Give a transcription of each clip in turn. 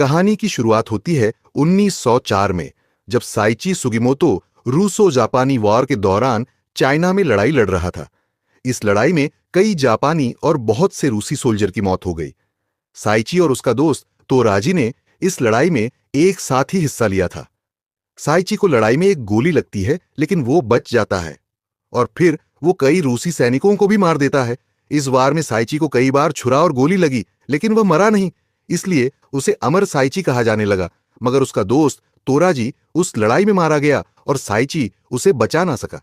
कहानी की शुरुआत होती है 1904 में, जब साइची सुगिमोतो रूसो जापानी वॉर के दौरान चाइना में लड़ाई लड़ रहा था। इस लड़ाई में कई जापानी और बहुत से रूसी सोल्जर की मौत हो गई। साइची और उसका दोस्त तोराजी ने इस लड़ाई में एक साथ ही हिस्सा लिया था। साइची को लड़ाई में एक गोली लगती है, लेकिन वो बच जाता है और फिर वो कई रूसी सैनिकों को भी मार देता है। इस वार में साइची को कई बार छुरा और गोली लगी, लेकिन वह मरा नहीं, इसलिए उसे अमर साइची कहा जाने लगा। मगर उसका दोस्त तोराजी उस लड़ाई में मारा गया और साइची उसे बचा ना सका।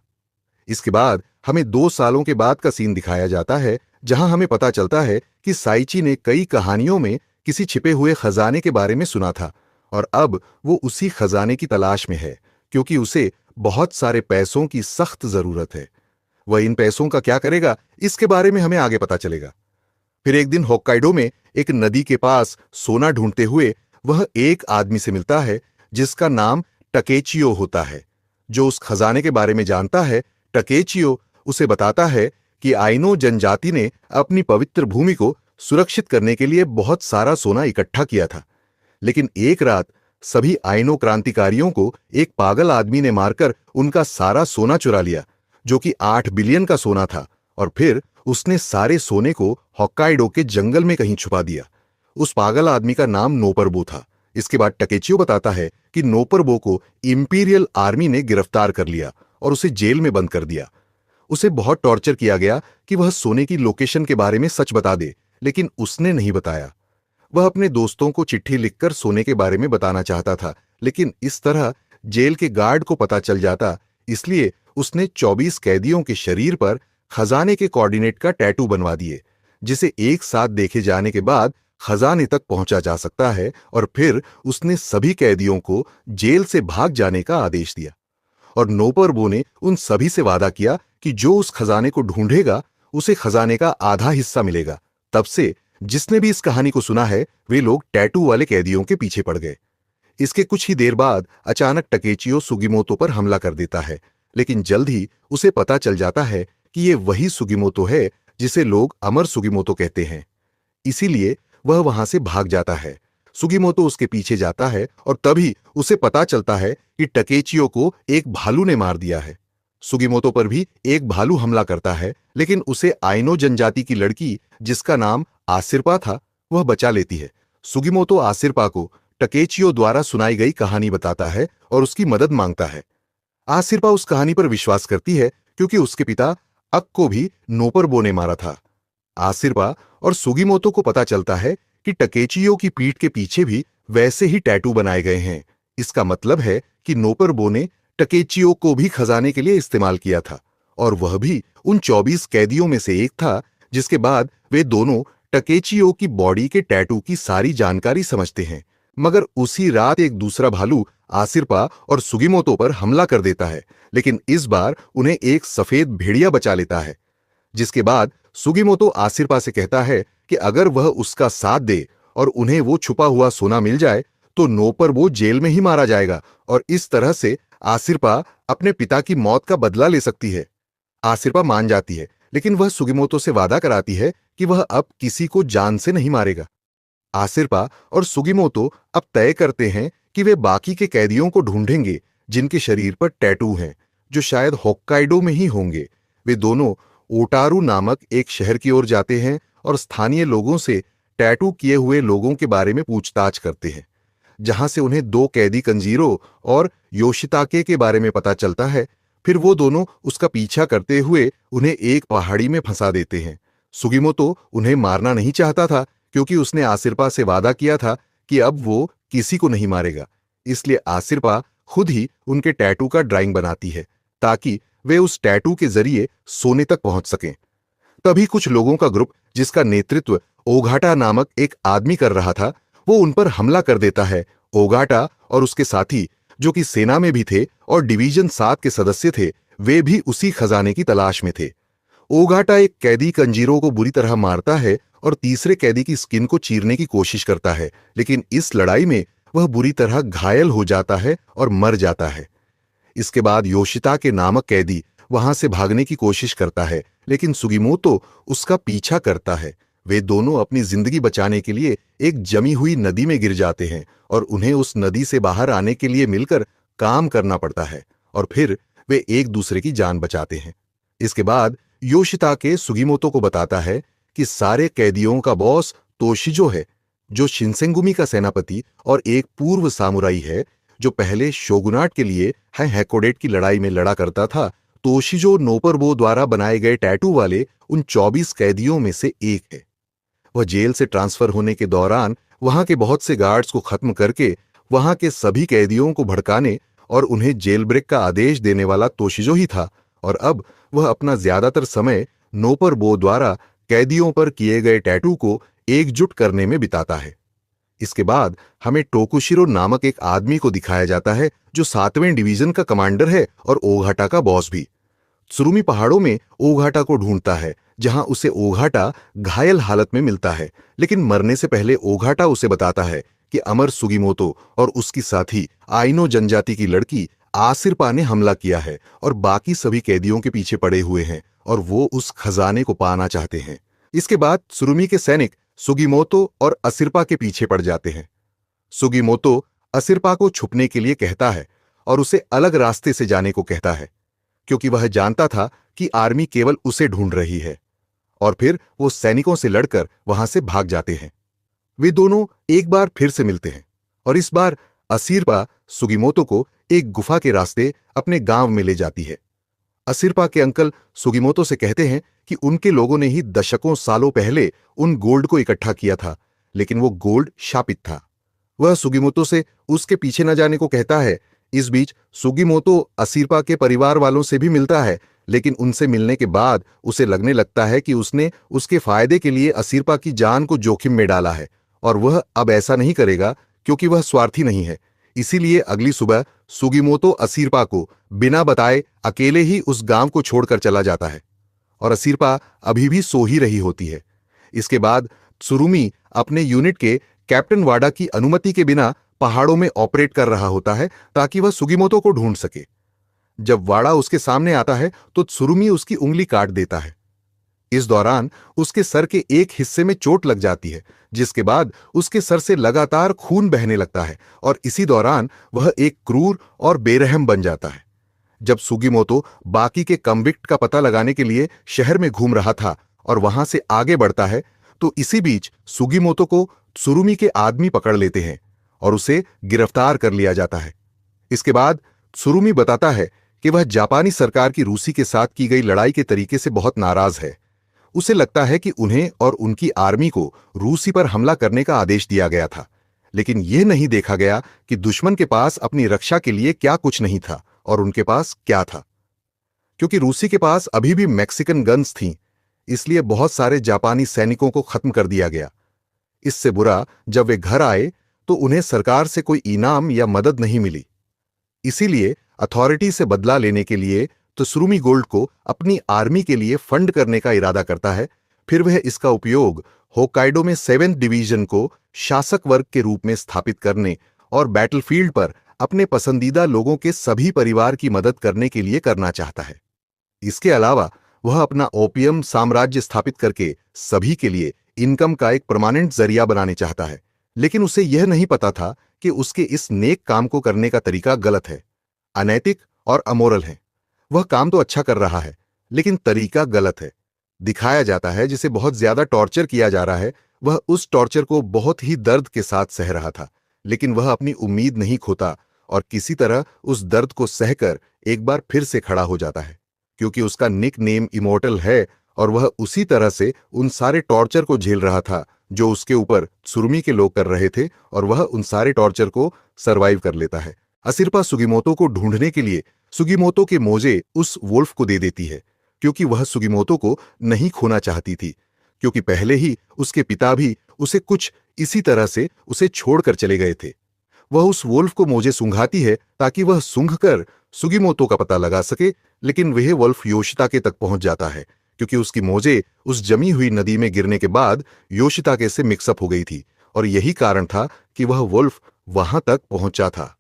इसके बाद हमें 2 सालों के बाद का सीन दिखाया जाता है, जहां हमें पता चलता है कि साइची ने कई कहानियों में किसी छिपे हुए खजाने के बारे में सुना था और अब वो उसी खजाने की तलाश में है, क्योंकि उसे बहुत सारे पैसों की सख्त जरूरत है। वह इन पैसों का क्या करेगा, इसके बारे में हमें आगे पता चलेगा। फिर एक दिन होक्काइडो में एक नदी के पास सोना ढूंढते हुए वह एक आदमी से मिलता है जिसका नाम टकेचियो होता है, जो उस खजाने के बारे में जानता है। टकेचियो उसे बताता है कि आइनो जनजाति ने अपनी पवित्र भूमि को सुरक्षित करने के लिए बहुत सारा सोना इकट्ठा किया था, लेकिन एक रात सभी आइनो क्रांतिकारियों को एक पागल आदमी ने मारकर उनका सारा सोना चुरा लिया, जो कि 8 बिलियन का सोना था, और फिर उसने सारे सोने को होक्काइडो के जंगल में कहीं छुपा दिया। उस पागल आदमी का नाम नोपरबो था। इसके बाद टकेचियो बताता है कि नोपरबो को इंपीरियल आर्मी ने गिरफ्तार कर लिया और उसे जेल में बंद कर दिया। उसे बहुत टॉर्चर किया गया कि वह सोने की लोकेशन के बारे में सच बता दे, लेकिन उसने नहीं बताया। वह अपने दोस्तों को चिट्ठी लिखकर सोने के बारे में बताना चाहता था, लेकिन इस तरह जेल के गार्ड को पता चल जाता, इसलिए उसने 24 कैदियों के शरीर पर खजाने के कोऑर्डिनेट का टैटू बनवा दिए, जिसे एक साथ देखे जाने के बाद खजाने तक पहुंचा जा सकता है। और फिर उसने सभी कैदियों को जेल से भाग जाने का आदेश दिया और नोपरबो ने उन सभी से वादा किया कि जो उस खजाने को ढूंढेगा उसे खजाने का आधा हिस्सा मिलेगा। तब से जिसने भी इस कहानी को सुना है, वे लोग टैटू वाले कैदियों के पीछे पड़ गए। इसके कुछ ही देर बाद अचानक टकेचियो सुगिमोतो पर हमला कर देता है, लेकिन जल्द ही उसे पता चल जाता है कि ये वही सुगिमोतो है जिसे लोग अमर सुगिमोतो कहते हैं। इसीलिए वह वहां से भाग जाता है। सुगिमोतो उसके पीछे जाता है और तभी उसे पता चलता है कि टकेचियो को एक भालू ने मार दिया है। सुगिमोतो पर भी एक भालू हमला करता है, लेकिन उसे आइनो जनजाति की लड़की, जिसका नाम आसिरपा था, वह बचा लेती है। सुगिमोतो आसिरपा को टकेचियो द्वारा सुनाई गई कहानी बताता है और उसकी मदद मांगता है। आसिरपा उस कहानी पर विश्वास करती है, क्योंकि उसके पिता अक को भी नोपरबो ने मारा था। आसिरपा और सुगिमोतो को पता चलता है कि टकेचियो की पीठ के पीछे भी वैसे ही टैटू बनाए गए हैं। इसका मतलब है कि नोपरबो ने टकेचियो को भी खजाने के लिए इस्तेमाल किया था, और वह भी उन 24 कैदियों में से एक था। जिसके बाद वे दोनों टकेचियो की बॉडी के टैटू की सारी जानकारी समझते हैं। मगर उसी रात एक दूसरा भालू आसिरपा और सुगिमोतो पर हमला कर देता है, लेकिन इस बार उन्हें एक सफेद भेड़िया बचा लेता है। जिसके बाद सुगिमोतो आसिरपा से कहता है कि अगर वह उसका साथ दे और उन्हें वो छुपा हुआ सोना मिल जाए तो नोपरबो जेल में ही मारा जाएगा, और इस तरह से आसिरपा अपने पिता की मौत का बदला ले सकती है। आसिरपा मान जाती है, लेकिन वह सुगिमोतो से वादा कराती है कि वह अब किसी को जान से नहीं मारेगा। आसिरपा और सुगिमोतो अब तय करते हैं कि वे बाकी के कैदियों को ढूंढेंगे जिनके शरीर पर टैटू हैं, जो शायद होक्काइडो में ही होंगे। वे दोनों ओटारू नामक एक शहर की ओर जाते हैं और स्थानीय लोगों से टैटू किए हुए लोगों के बारे में पूछताछ करते हैं, जहां से उन्हें 2 कैदी कंजीरो और योशिताके के बारे में पता चलता है। फिर वो दोनों उसका पीछा करते हुए उन्हें एक पहाड़ी में फंसा देते हैं। सुगिमोतो उन्हें मारना नहीं चाहता था, क्योंकि उसने आसिरपा से वादा किया था कि अब वो किसी को नहीं मारेगा। इसलिए आसिरपा खुद ही उनके टैटू का ड्राइंग बनाती है, ताकि वे उस टैटू के जरिए सोने तक पहुंच सकें। तभी कुछ लोगों का ग्रुप, जिसका नेतृत्व ओगाटा नामक एक आदमी कर रहा था, वो उन पर हमला कर देता है। ओगाटा और उसके साथी, जो कि सेना में भी थे और डिवीजन 7 के सदस्य थे, वे भी उसी खजाने की तलाश में थे। ओगाटा एक कैदी कंजीरो को बुरी तरह मारता है और तीसरे कैदी की स्किन को चीरने की कोशिश करता है, लेकिन इस लड़ाई में वह बुरी तरह घायल हो जाता है और मर जाता है। इसके बाद योशिता के नामक कैदी वहां से भागने की कोशिश करता है, लेकिन सुगिमोतो उसका पीछा करता है। वे दोनों अपनी जिंदगी बचाने के लिए एक जमी हुई नदी में गिर जाते हैं और उन्हें उस नदी से बाहर आने के लिए मिलकर काम करना पड़ता है और फिर वे एक दूसरे की जान बचाते हैं। इसके बाद योशिताके सुगीमोतो को बताता है कि सारे कैदियों का बॉस तोशिजो है, जो शिनसेंगुमी का सेनापति और एक पूर्व सामुराई है जो पहले शोगुनाट के लिए हैकोडेट की लड़ाई में लड़ा करता था। तोशिजो नोपरबो द्वारा बनाए गए टैटू वाले उन 24 कैदियों में से एक है। वह जेल से ट्रांसफर होने के दौरान वहां के बहुत से गार्ड्स को खत्म करके वहां के सभी कैदियों को भड़काने और उन्हें जेल ब्रेक का आदेश देने वाला तोशिजो ही था, और अब वह अपना ज्यादातर समय नोपरबो द्वारा कैदियों पर किए गए टैटू को एकजुट करने में बिताता है। इसके बाद हमें टोकुशिरो नामक एक आदमी को दिखाया जाता है जो 7वें डिवीजन का कमांडर है और ओघाटा का बॉस भी। त्सुरुमी पहाड़ों में ओघाटा को ढूंढता है, जहां उसे ओघाटा घायल हालत में मिलता है, लेकिन मरने से पहले ओघाटा उसे बताता है कि अमर सुगीमोतो और उसकी साथी आइनो जनजाति की लड़की आसिरपा ने हमला किया है और बाकी सभी कैदियों के पीछे पड़े हुए हैं और वो उस खजाने को पाना चाहते हैं। इसके बाद त्सुरुमी के सैनिक सुगीमोतो और असिरपा के पीछे पड़ जाते हैं। सुगीमोतो असिरपा को छुपने के लिए कहता है और उसे अलग रास्ते से जाने को कहता है, क्योंकि वह जानता था कि आर्मी केवल उसे ढूंढ रही है, और फिर वो सैनिकों से लड़कर वहां से भाग जाते हैं। वे दोनों एक बार फिर से मिलते हैं और इस बार असिरपा सुगीमोतो को एक गुफा के रास्ते अपने गांव में ले जाती है। असिरपा के अंकल सुगीमोतो से कहते हैं कि उनके लोगों ने ही दशकों सालों पहले उन गोल्ड को इकट्ठा किया था, लेकिन वो गोल्ड शापित था। वह सुगीमोतो से उसके पीछे न जाने को कहता है। इस बीच सुगीमोतो असिरपा के परिवार वालों से भी मिलता है, लेकिन उनसे मिलने के बाद उसे लगने लगता है कि उसने उसके फायदे के लिए असिरपा की जान को जोखिम में डाला है और वह अब ऐसा नहीं करेगा क्योंकि वह स्वार्थी नहीं है। इसीलिए अगली सुबह सुगीमोतो असिरपा को बिना बताए अकेले ही उस गांव को छोड़कर चला जाता है और असिरपा अभी भी सो ही रही होती है। इसके बाद त्सुरुमी अपने यूनिट के कैप्टन वाडा की अनुमति के बिना पहाड़ों में ऑपरेट कर रहा होता है ताकि वह सुगीमोतो को ढूंढ सके। जब वाडा उसके सामने आता है तो त्सुरुमी उसकी उंगली काट देता है। इस दौरान उसके सर के एक हिस्से में चोट लग जाती है, जिसके बाद उसके सर से लगातार खून बहने लगता है और इसी दौरान वह एक क्रूर और बेरहम बन जाता है। जब सुगीमोतो बाकी के कन्विक्ट का पता लगाने के लिए शहर में घूम रहा था और वहां से आगे बढ़ता है, तो इसी बीच सुगीमोतो को त्सुरुमी के आदमी पकड़ लेते हैं और उसे गिरफ्तार कर लिया जाता है। इसके बाद त्सुरुमी बताता है कि वह जापानी सरकार की रूसी के साथ की गई लड़ाई के तरीके से बहुत नाराज है। उसे लगता है कि उन्हें और उनकी आर्मी को रूसी पर हमला करने का आदेश दिया गया था, लेकिन यह नहीं देखा गया कि दुश्मन के पास अपनी रक्षा के लिए क्या कुछ नहीं था और उनके पास क्या था। क्योंकि रूसी के पास अभी भी मैक्सिकन गन्स थीं, इसलिए बहुत सारे जापानी सैनिकों को खत्म कर दिया गया। इससे बुरा, जब वे घर आए तो उन्हें सरकार से कोई इनाम या मदद नहीं मिली। इसीलिए अथॉरिटी से बदला लेने के लिए त्सुरुमी गोल्ड को अपनी आर्मी के लिए फंड करने का इरादा करता है। फिर वह इसका उपयोग होक्काइडो में 7th डिवीजन को शासक वर्ग के रूप में स्थापित करने और बैटलफील्ड पर अपने पसंदीदा लोगों के सभी परिवार की मदद करने के लिए करना चाहता है। इसके अलावा वह अपना ओपियम साम्राज्य स्थापित करके सभी के लिए इनकम का एक परमानेंट जरिया बनाने चाहता है, लेकिन उसे यह नहीं पता था कि उसके इस नेक काम को करने का तरीका गलत है, अनैतिक और अमोरल है। वह काम तो अच्छा कर रहा है, लेकिन तरीका गलत है। दिखाया जाता है जिसे बहुत ज्यादा टॉर्चर किया जा रहा है, वह उस टॉर्चर को बहुत ही दर्द के साथ सह रहा था, लेकिन वह अपनी उम्मीद नहीं खोता और किसी तरह उस दर्द को सहकर एक बार फिर से खड़ा हो जाता है, क्योंकि उसका निक नेम इमोर्टल है और वह उसी तरह से उन सारे टॉर्चर को झेल रहा था जो उसके ऊपर त्सुरुमी के लोग कर रहे थे, और वह उन सारे टॉर्चर को सरवाइव कर लेता है। असिरपा सुगीमोतो को ढूंढने के लिए सुगीमोतो के मोजे उस वुल्फ को दे देती है, क्योंकि वह सुगीमोतो को नहीं खोना चाहती थी, क्योंकि पहले ही उसके पिता भी उसे कुछ इसी तरह से उसे छोड़कर चले गए थे। वह उस वुल्फ को मोजे सूंघाती है ताकि वह सूंघकर सुगीमोतो का पता लगा सके, लेकिन वह वुल्फ योशिताके तक पहुंच जाता है, क्योंकि उसकी मोजे उस जमी हुई नदी में गिरने के बाद योशिताके से मिक्सअप हो गई थी, और यही कारण था कि वह वुल्फ वहां तक पहुंचा था।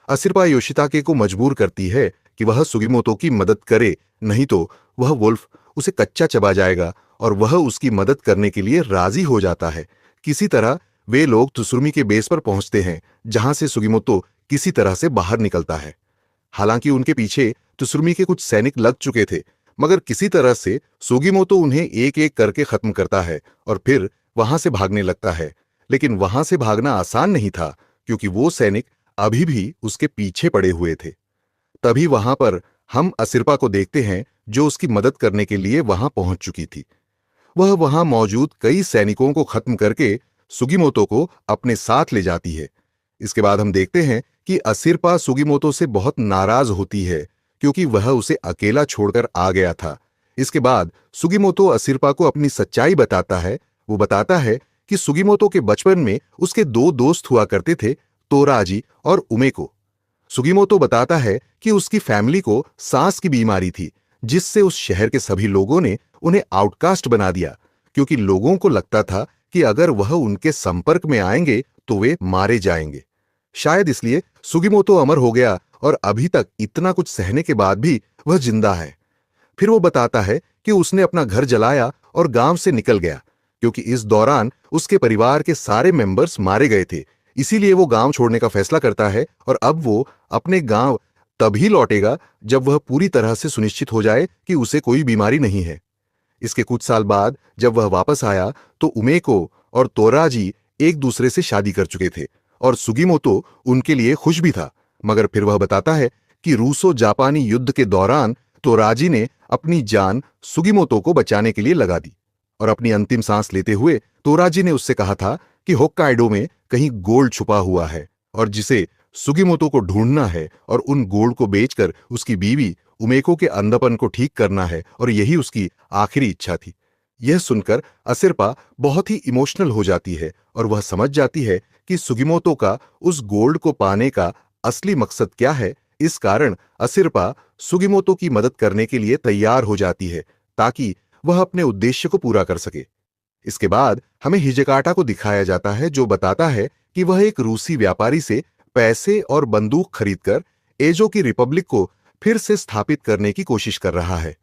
असिरपा योशिताके को मजबूर करती है कि वह सुगीमोतो की मदद करे, नहीं तो वह वुल्फ उसे कच्चा चबा जाएगा और वह उसकी मदद करने के लिए राजी हो जाता है। किसी तरह वे लोग त्सुरुमी के बेस पर पहुंचते हैं, जहां से सुगिमोतो किसी तरह से बाहर निकलता है। हालांकि उनके पीछे त्सुरुमी के कुछ सैनिक लग चुके थे, मगर किसी तरह से सुगिमोतो उन्हें एक एक करके खत्म करता है और फिर वहां से भागने लगता है। लेकिन वहां से भागना आसान नहीं था, क्योंकि वो सैनिक अभी भी उसके पीछे पड़े हुए थे। तभी वहां पर हम असिर्पा को देखते हैं, जो उसकी मदद करने के लिए वहां पहुंच चुकी थी। वह वहां मौजूद कई सैनिकों को खत्म करके सुगिमोतो को अपने साथ ले जाती है। इसके बाद हम देखते हैं कि असिर्पा सुगिमोतो से बहुत नाराज होती है, क्योंकि वह उसे अकेला छोड़कर आ गया था। इसके बाद सुगिमोतो असिर्पा को अपनी सच्चाई बताता है। वो बताता है कि सुगिमोतो के बचपन में उसके दो दोस्त हुआ करते थे, तोराजी और उमेको। सुगिमोतो बताता है कि उसकी फैमिली को सांस की बीमारी थी, जिससे उस शहर के सभी लोगों ने उन्हें आउटकास्ट बना दिया, क्योंकि लोगों को लगता था कि अगर वह उनके संपर्क में आएंगे तो वे मारे जाएंगे। शायद इसलिए सुगिमोतो अमर हो गया और अभी तक इतना कुछ सहने के बाद भी वह जिंदा है। फिर वो बताता है कि उसने अपना घर जलाया और गांव से निकल गया, क्योंकि इस दौरान उसके परिवार के सारे मेंबर्स मारे गए थे। इसीलिए वो गांव छोड़ने का फैसला करता है और अब वो अपने गांव तभी लौटेगा जब वह पूरी तरह से सुनिश्चित हो जाए कि उसे कोई बीमारी नहीं है। इसके कुछ साल बाद जब वह वापस आया तो उमेको और तोराजी एक दूसरे से शादी कर चुके थे और सुगिमोतो उनके लिए खुश भी था। मगर फिर वह बताता है कि रूसो जापानी युद्ध के दौरान तोराजी ने अपनी जान सुगिमोतो को बचाने के लिए लगा दी और अपनी अंतिम सांस लेते हुए तोराजी ने उससे कहा था कि होक्काइडो में कहीं गोल्ड छुपा हुआ है और जिसे सुगिमोतो को ढूंढना है और उन गोल्ड को बेचकर उसकी बीवी उमेको के अंधापन को ठीक करना है, और यही उसकी आखिरी इच्छा थी। यह सुनकर असिर्पा बहुत ही इमोशनल हो जाती है और वह समझ जाती है कि सुगिमोतो का उस गोल्ड को पाने का असली मकसद क्या है। इस कारण असिर्पा सुगिमोतो की मदद करने के लिए तैयार हो जाती है, ताकि वह अपने उद्देश्य को पूरा कर सके। इसके बाद हमें हिजेकाटा को दिखाया जाता है, जो बताता है कि वह एक रूसी व्यापारी से पैसे और बंदूक खरीदकर एजो की रिपब्लिक को फिर से स्थापित करने की कोशिश कर रहा है।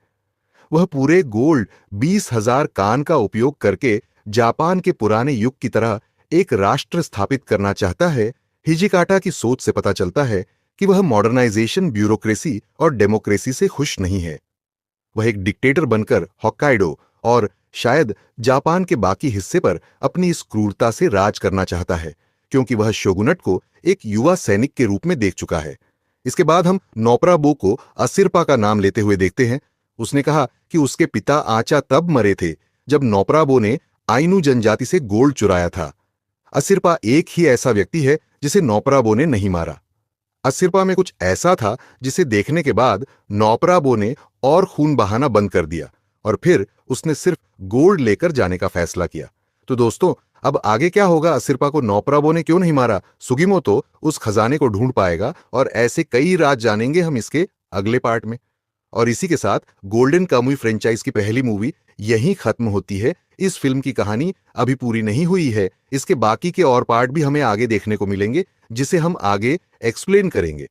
वह पूरे गोल्ड 20,000 कान का उपयोग करके जापान के पुराने युग की तरह एक राष्ट्र स्थापित करना चाहता है। हिजिकाटा की सोच से पता चलता है कि वह मॉडर्नाइजेशन, ब्यूरोक्रेसी और डेमोक्रेसी से खुश नहीं है। वह एक डिक्टेटर बनकर होक्काइडो और शायद जापान के बाकी हिस्से पर अपनी इस क्रूरता से राज करना चाहता है, क्योंकि वह शोगुनट को एक युवा सैनिक के रूप में देख चुका है। इसके बाद हम नोपराबो को असिर्पा का नाम लेते हुए देखते हैं। उसने कहा कि उसके पिता आचा तब मरे थे जब नोपराबो ने आइनू जनजाति से गोल्ड चुराया था। असिर्पा एक ही ऐसा व्यक्ति है जिसे नोपराबो ने नहीं मारा। असिर्पा में कुछ ऐसा था जिसे देखने के बाद नोपराबो ने और खून बहाना बंद कर दिया और फिर उसने सिर्फ गोल्ड लेकर जाने का फैसला किया। तो दोस्तों, अब आगे क्या होगा? असिर्पा को नोपराबो ने क्यों नहीं मारा? सुगिमोतो उस खजाने को ढूंढ पाएगा और ऐसे कई राज जानेंगे हम इसके अगले पार्ट में। और इसी के साथ गोल्डन कामुई फ्रेंचाइज की पहली मूवी यहीं खत्म होती है। इस फिल्म की कहानी अभी पूरी नहीं हुई है। इसके बाकी के और पार्ट भी हमें आगे देखने को मिलेंगे, जिसे हम आगे एक्सप्लेन करेंगे।